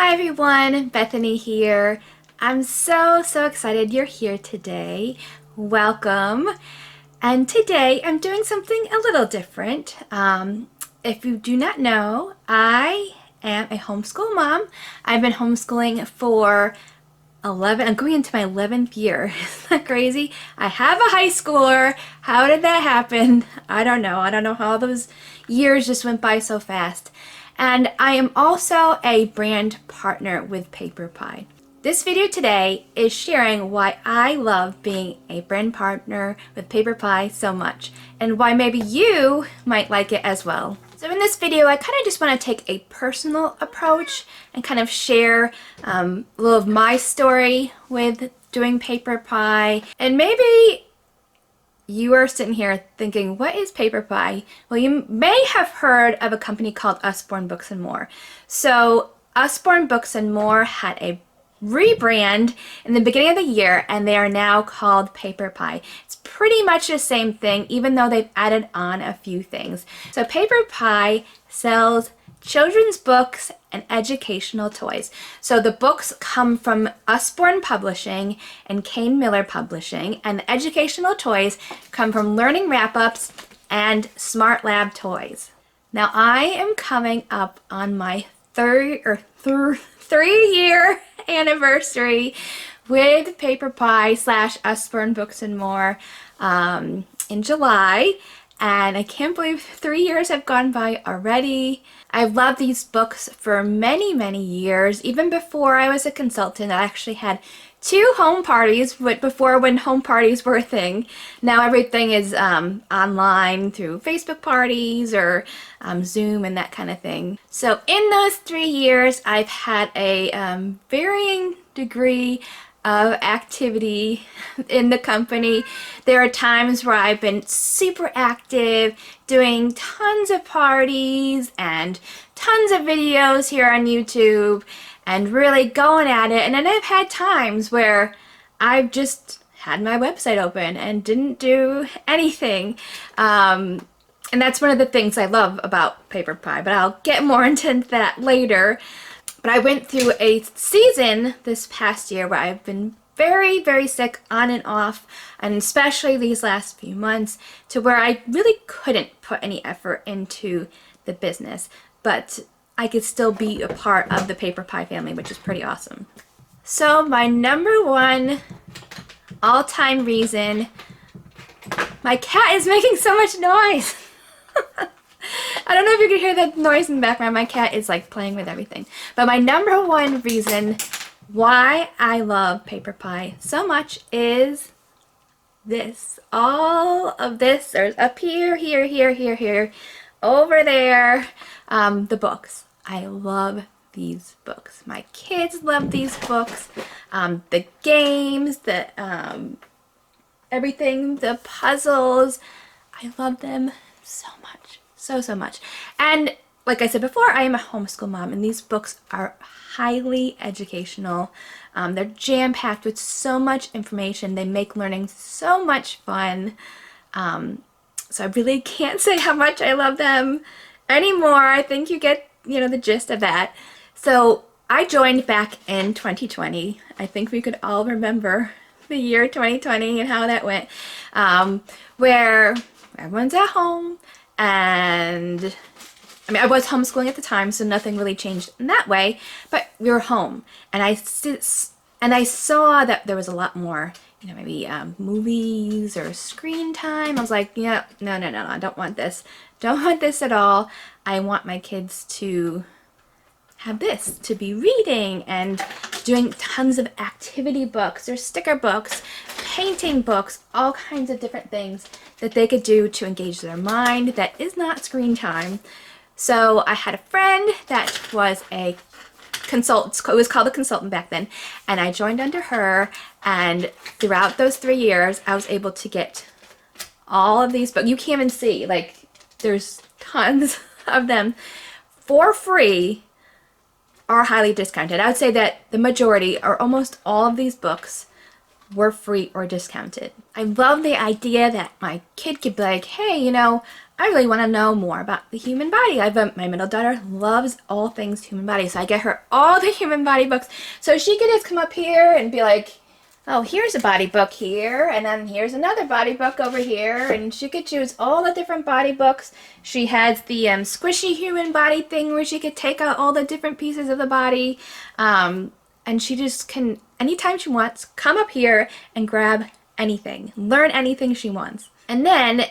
Hi everyone, Bethany here. I'm so excited you're here today. Welcome. And today I'm doing something a little different. If you do not know, I am a homeschool mom. I've been homeschooling for I'm going into my 11th year. Isn't that crazy? I have a high schooler. How did that happen? I don't know. I don't know how those years just went by so fast. And I am also a brand partner with PaperPie. This video today is sharing why I love being a brand partner with PaperPie so much and why maybe you might like it as well. So in this video, I kind of just want to take a personal approach and kind of share a little of my story with doing PaperPie. And maybe you are sitting here thinking, what is PaperPie? Well, you may have heard of a company called Usborne Books and More. So Usborne Books and More had a rebrand in the beginning of the year, and they are now called PaperPie. It's pretty much the same thing, even though they've added on a few things. So PaperPie sells children's books and educational toys. So the books come from Usborne Publishing and Kane Miller Publishing, and the educational toys come from Learning Wrap-Ups and Smart Lab Toys. Now I am coming up on my three-year anniversary with PaperPie / Usborne Books and More in July, and I can't believe 3 years have gone by already. I've loved these books for many years. Even before I was a consultant, I actually had 2 home parties before when home parties were a thing. Now everything is online through Facebook parties or Zoom and that kind of thing. So in those 3 years, I've had a varying degree of activity in the company. There are times where I've been super active, doing tons of parties and tons of videos here on YouTube and really going at it. And then I've had times where I've just had my website open and didn't do anything. And that's one of the things I love about PaperPie, but I'll get more into that later. But I went through a season this past year where I've been very sick on and off, and especially these last few months, to where I really couldn't put any effort into the business, but I could still be a part of the PaperPie family, which is pretty awesome. So my number one all-time reason, my cat is making so much noise. I don't know if you can hear that noise in the background. My cat is like playing with everything. But my number one reason why I love PaperPie so much is this. All of this. There's up here, here, over there. The books. I love these books. My kids love these books. The games, the everything, the puzzles. I love them so much. So much. And like I said before, I am a homeschool mom, and these books are highly educational. They're jam-packed with so much information. They make learning so much fun. So I really can't say how much I love them anymore. I think you get, the gist of that. So I joined back in 2020. I think we could all remember the year 2020 and how that went, where everyone's at home. And I was homeschooling at the time, so nothing really changed in that way, but we were home, and I saw that there was a lot more, maybe movies or screen time. I was like, no, I don't want this. Don't want this at all. I want my kids to have this, to be reading and doing tons of activity books or sticker books, painting books, all kinds of different things that they could do to engage their mind that is not screen time. So I had a friend that was a consultant. It was called a consultant back then, and I joined under her, and throughout those 3 years I was able to get all of these books. You can't even see, like, there's tons of them for free or highly discounted. I would say that the majority or almost all of these books were free or discounted. I love the idea that my kid could be like, hey, I really want to know more about the human body. My middle daughter loves all things human body, so I get her all the human body books. So she could just come up here and be like, oh, here's a body book here, and then here's another body book over here, and she could choose all the different body books. She has the squishy human body thing where she could take out all the different pieces of the body, and she just can, anytime she wants, come up here and grab anything, learn anything she wants. And then,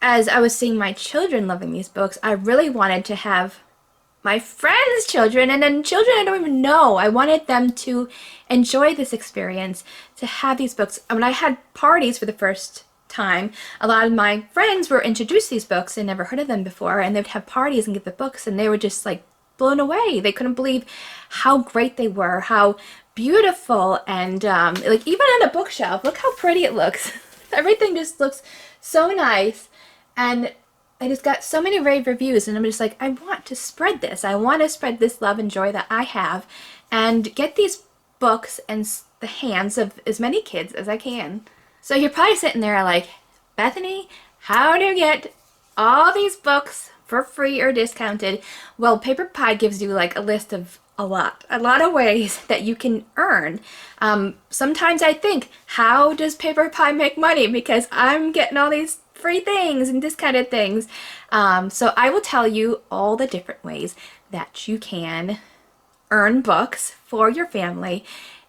as I was seeing my children loving these books, I really wanted to have my friends' children, and then children I don't even know. I wanted them to enjoy this experience, to have these books. When I had parties for the first time, a lot of my friends were introduced to these books. They never heard of them before, and they'd have parties and get the books, and they were just like blown away. They couldn't believe how great they were, how beautiful, and like even on a bookshelf, look how pretty it looks. Everything just looks so nice. And I just got so many rave reviews, and I'm just like, I want to spread this. I want to spread this love and joy that I have and get these books in the hands of as many kids as I can. So you're probably sitting there like, Bethany, how do you get all these books for free or discounted? Well, PaperPie gives you like a list of a lot of ways that you can earn. Sometimes I think, how does PaperPie make money? Because I'm getting all these free things and discounted things. So I will tell you all the different ways that you can earn books for your family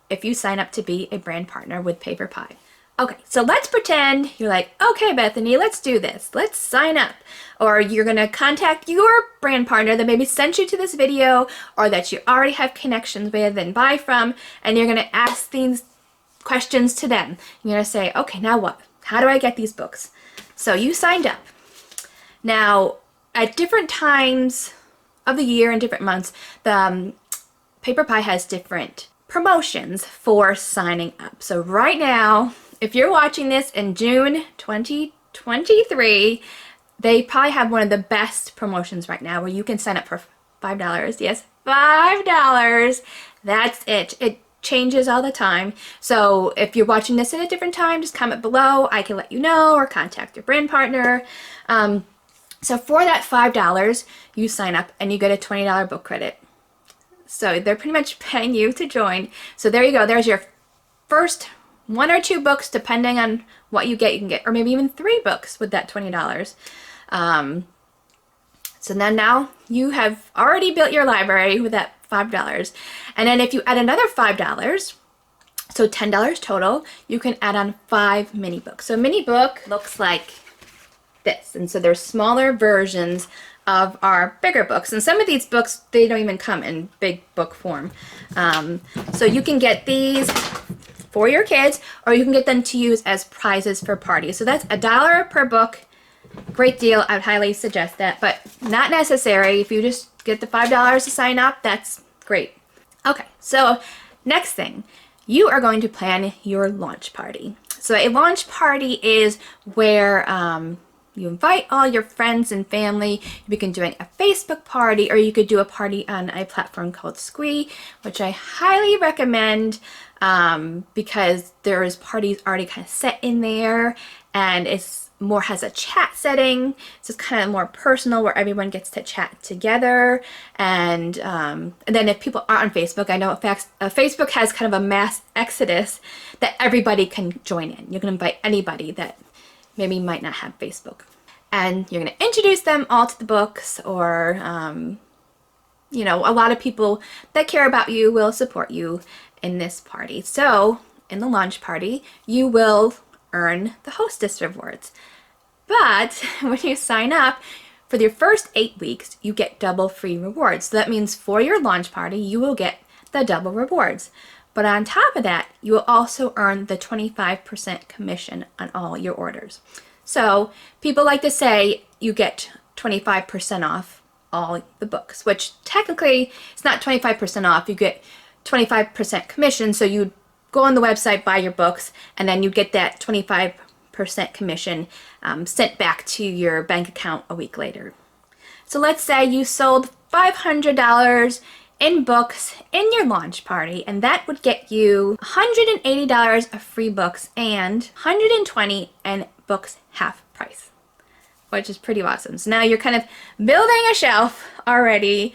if you sign up to be a brand partner with PaperPie. Okay, so let's pretend you're like, okay, Bethany, let's do this. Let's sign up. Or you're going to contact your brand partner that maybe sent you to this video or that you already have connections with and buy from, and you're going to ask these questions to them. You're going to say, okay, now what? How do I get these books? So you signed up. Now, at different times of the year and different months, the PaperPie has different promotions for signing up. So right now, if you're watching this in June 2023, they probably have one of the best promotions right now where you can sign up for $5. Yes, $5. That's it. It changes all the time. So if you're watching this at a different time, just comment below. I can let you know, or contact your brand partner. So for that $5, you sign up and you get a $20 book credit. So they're pretty much paying you to join. So there you go. There's your first 1 or 2 books, depending on what you get. You can get, or maybe even 3 books with that $20. So then now you have already built your library with that $5. And then if you add another $5, so $10 total, you can add on 5 mini books. So a mini book looks like this. And so there's smaller versions of our bigger books. And some of these books, they don't even come in big book form. So you can get these for your kids, or you can get them to use as prizes for parties. So that's $1 per book. Great deal. I would highly suggest that, but not necessary. If you just get the $5 to sign up, that's great. Okay, so next thing, you are going to plan your launch party. So a launch party is where you invite all your friends and family. You can do a Facebook party, or you could do a party on a platform called Squee, which I highly recommend because there is parties already kind of set in there, and it's more has a chat setting. So it's kind of more personal, where everyone gets to chat together. And then if people aren't on Facebook, I know in fact Facebook has kind of a mass exodus that everybody can join in. You can invite anybody that maybe might not have Facebook, and you're going to introduce them all to the books, or you know, a lot of people that care about you will support you in this party. So in the launch party, you will earn the hostess rewards. But when you sign up for your first 8 weeks, you get double free rewards. So that means for your launch party, you will get the double rewards. But on top of that, you will also earn the 25% commission on all your orders. So people like to say you get 25% off all the books, which technically it's not 25% off. You get 25% commission. So you go on the website, buy your books, and then you get that 25% commission sent back to your bank account a week later. So let's say you sold $500 in books in your launch party, and that would get you $180 of free books and $120 in books half price. which is pretty awesome. So now you're kind of building a shelf already,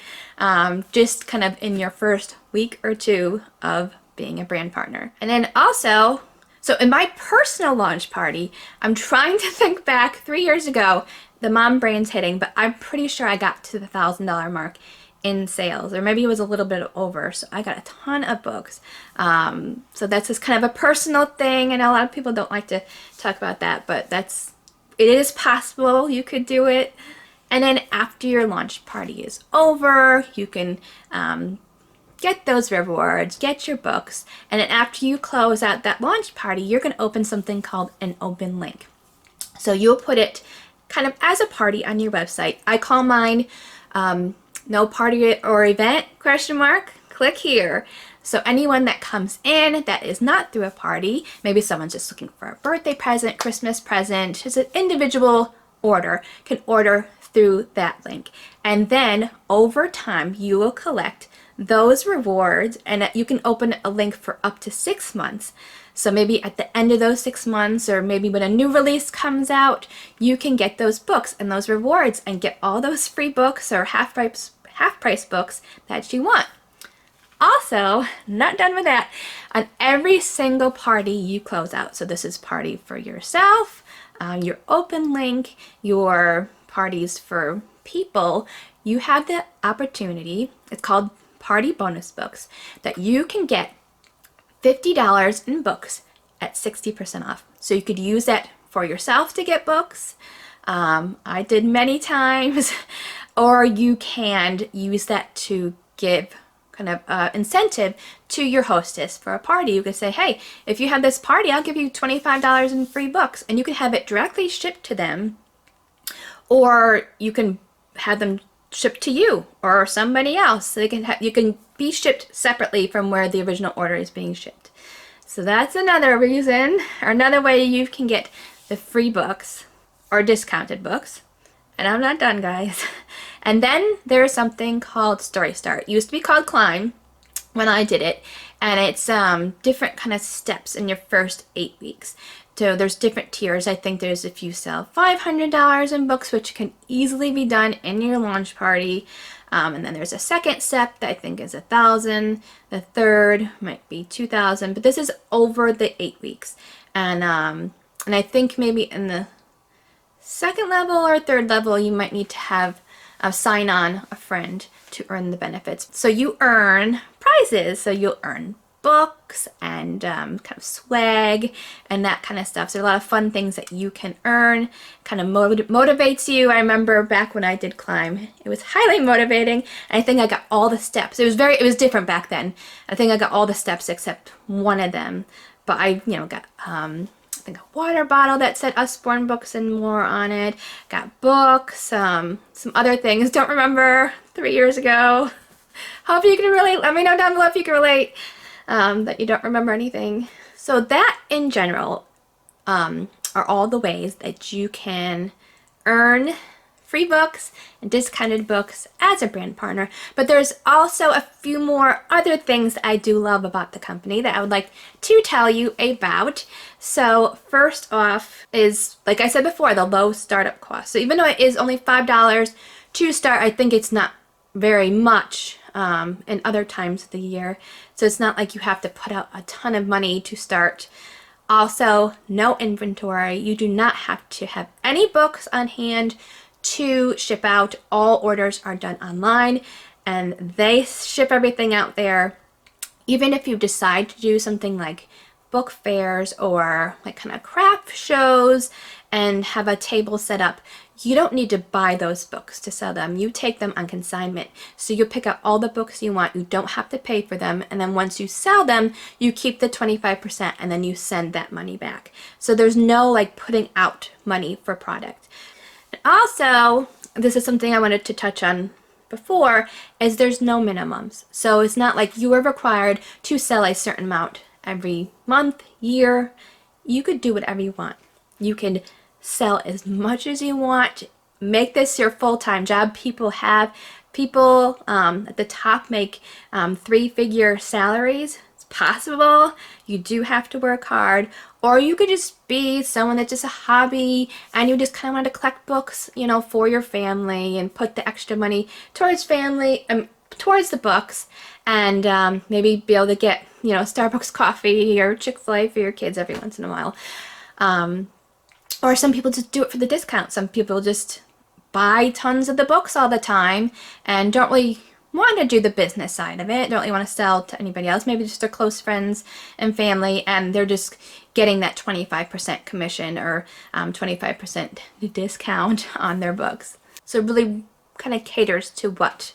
just kind of in your first week or two of being a brand partner. And then also, so in my personal launch party, I'm trying to think back 3 years ago, the mom brain's hitting, but I'm pretty sure I got to the $1,000 mark in sales, or maybe it was a little bit over. So I got a ton of books. So that's just kind of a personal thing, and a lot of people don't like to talk about that, but it is possible you could do it. And then after your launch party is over, you can get those rewards, get your books, and then after you close out that launch party, you're going to open something called an open link. So you'll put it kind of as a party on your website. I call mine no party or event, ? Click here. So anyone that comes in that is not through a party, maybe someone's just looking for a birthday present, Christmas present, just an individual order, can order through that link. And then over time, you will collect those rewards, and you can open a link for up to 6 months. So maybe at the end of those 6 months, or maybe when a new release comes out, you can get those books and those rewards and get all those free books or half price books that you want. Also, not done with that, on every single party you close out, so this is party for yourself, your open link, your parties for people, you have the opportunity, it's called party bonus books, that you can get $50 in books at 60% off. So you could use that for yourself to get books. I did many times. Or you can use that to give kind of incentive to your hostess for a party. You could say, hey, if you have this party, I'll give you $25 in free books. And you can have it directly shipped to them. Or you can have them shipped to you or somebody else. So you can be shipped separately from where the original order is being shipped. So that's another reason, or another way you can get the free books or discounted books. And I'm not done, guys. And then there's something called Story Start. It used to be called Climb when I did it. And it's different kind of steps in your first 8 weeks. So there's different tiers. I think there's if you sell $500 in books, which can easily be done in your launch party. And then there's a second step that I think is $1,000. The third might be $2,000. But this is over the 8 weeks. And I think maybe in the second level or third level, you might need to have sign on a friend to earn the benefits. So you earn prizes. So you'll earn books and kind of swag and that kind of stuff. So a lot of fun things that you can earn, kind of motivates you. I remember back when I did Climb, it was highly motivating. And I think I got all the steps. It was different back then. I think I got all the steps except one of them. But I, got I think a water bottle that said Usborne Books and More on it. Got books, some other things. Don't remember 3 years ago. Hope you can relate. Let me know down below if you can relate. That you don't remember anything. So that in general are all the ways that you can earn free books and discounted books as a brand partner. But there's also a few more other things that I do love about the company that I would like to tell you about. So first off is, like I said before, the low startup cost. So even though it is only $5 to start, I think it's not very much in other times of the year. So it's not like you have to put out a ton of money to start. Also, no inventory. You do not have to have any books on hand to ship out. All orders are done online and they ship everything out there. Even if you decide to do something like book fairs or like kind of craft shows and have a table set up, you don't need to buy those books to sell them. You take them on consignment. So you pick out all the books you want. You don't have to pay for them. And then once you sell them, you keep the 25% and then you send that money back. So there's no like putting out money for product. And also, this is something I wanted to touch on before, is there's no minimums. So it's not like you are required to sell a certain amount every month, year. You could do whatever you want. You could sell as much as you want. Make this your full-time job. People at the top make 3-figure salaries. It's possible. You do have to work hard, or you could just be someone that's just a hobby and you just kind of want to collect books, you know, for your family and put the extra money towards towards the books, and maybe be able to get, you know, Starbucks coffee or Chick-fil-A for your kids every once in a while. Or some people just do it for the discount. Some people just buy tons of the books all the time and don't really want to do the business side of it, don't really want to sell to anybody else, maybe just their close friends and family, and they're just getting that 25% commission or 25% discount on their books. So it really kind of caters to what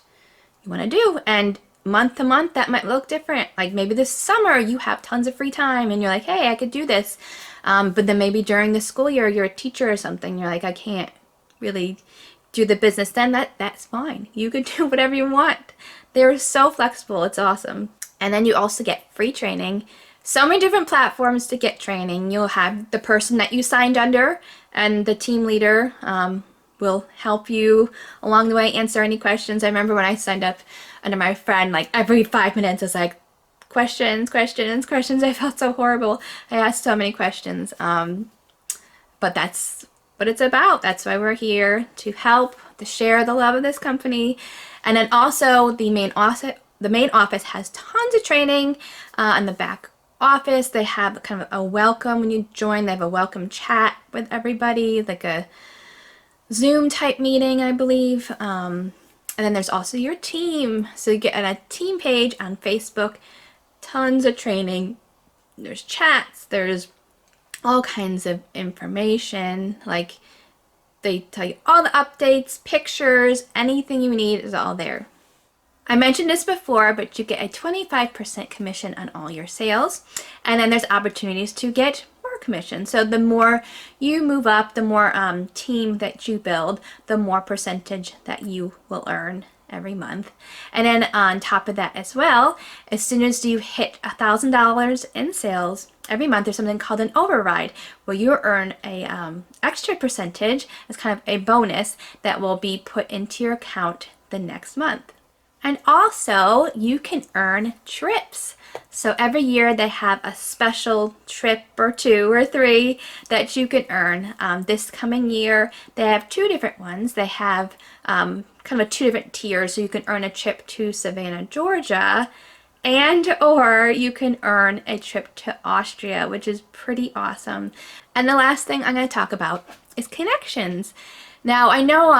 you want to do, and month to month that might look different. Like maybe this summer you have tons of free time and you're like, hey, I could do this, but then maybe during the school year you're a teacher or something, you're like, I can't really do the business, then that's fine. You can do whatever you want. They're so flexible. It's awesome. And then you also get free training. So many different platforms to get training. You'll have the person that you signed under, and the team leader will help you along the way, answer any questions. I remember when I signed up under my friend, like every 5 minutes it's like questions. I felt so horrible. I asked so many questions. But that's what it's about. That's why we're here, to help, to share the love of this company. And then also the main office has tons of training. In the back office they have kind of a welcome when you join. They have a welcome chat with everybody, like a Zoom type meeting, I believe. And then there's also your team. So you get on a team page on Facebook, tons of training. There's chats, there's all kinds of information, like they tell you all the updates, pictures, anything you need is all there. I mentioned this before, but you get a 25% commission on all your sales, and then there's opportunities to get more commission. So the more you move up, the more team that you build, the more percentage that you will earn every month. And then on top of that as well, as soon as you hit $1,000 in sales every month, there's something called an override, where you earn a extra percentage as kind of a bonus that will be put into your account the next month. And also you can earn trips. So every year they have a special trip or 2 or 3 that you can earn. This coming year they have 2 different ones. They have kind of 2 different tiers, so you can earn a trip to Savannah, Georgia, and or you can earn a trip to Austria, which is pretty awesome. And the last thing I'm going to talk about is connections. Now I know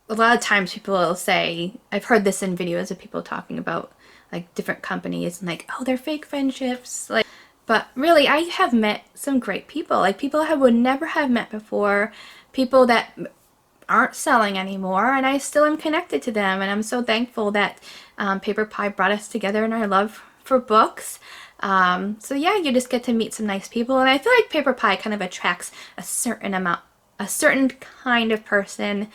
a lot of times people will say, I've heard this in videos of people talking about like different companies and like, oh, they're fake friendships, like, but really I have met some great people, like people I would never have met before, people that aren't selling anymore, and I still am connected to them, and I'm so thankful that PaperPie brought us together in our love for books. So yeah, you just get to meet some nice people, and I feel like PaperPie kind of attracts a certain kind of person,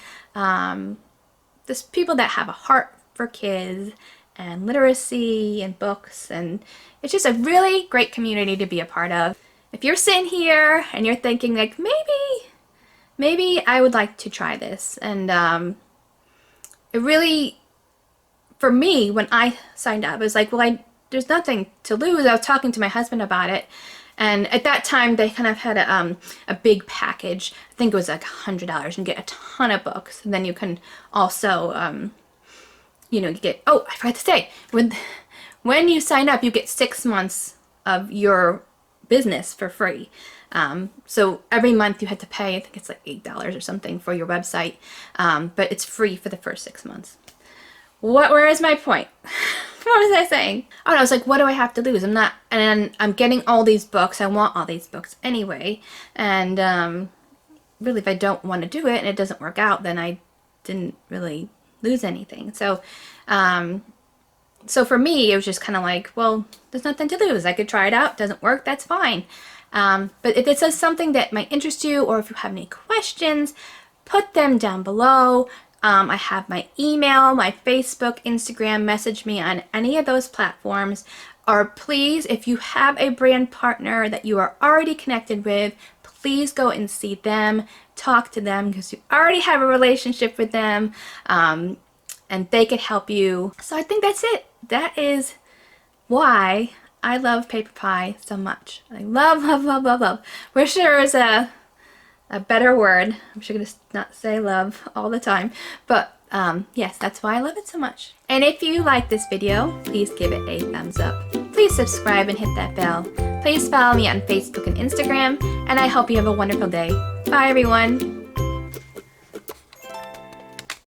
just people that have a heart for kids and literacy and books, and it's just a really great community to be a part of. If you're sitting here and you're thinking like, maybe I would like to try this, and it really, for me, when I signed up, it was like, well, there's nothing to lose. I was talking to my husband about it, and at that time they kind of had a big package. I think it was like $100 and get a ton of books, and then you can also you know, you get, oh, I forgot to say, when you sign up you get 6 months of your business for free. So every month you had to pay, I think it's like $8 or something for your website, but it's free for the first 6 months. Where is my point? What was I saying? Oh, I was like, what do I have to lose? And I'm getting all these books. I want all these books anyway. And really, if I don't want to do it and it doesn't work out, then I didn't really lose anything. So, so for me, it was just kind of like, well, there's nothing to lose. I could try it out. Doesn't work, that's fine. But if it says something that might interest you, or if you have any questions, put them down below. I have my email, my Facebook, Instagram. Message me on any of those platforms. Or please, if you have a brand partner that you are already connected with, please go and see them, talk to them, because you already have a relationship with them, and they could help you. So I think that's it. That is why I love PaperPie so much. I love, love, love, love, love. Wish there was a better word. I'm sure I'm gonna not say love all the time, but yes, that's why I love it so much. And if you like this video, please give it a thumbs up. Please subscribe and hit that bell. Please follow me on Facebook and Instagram, and I hope you have a wonderful day. Bye everyone.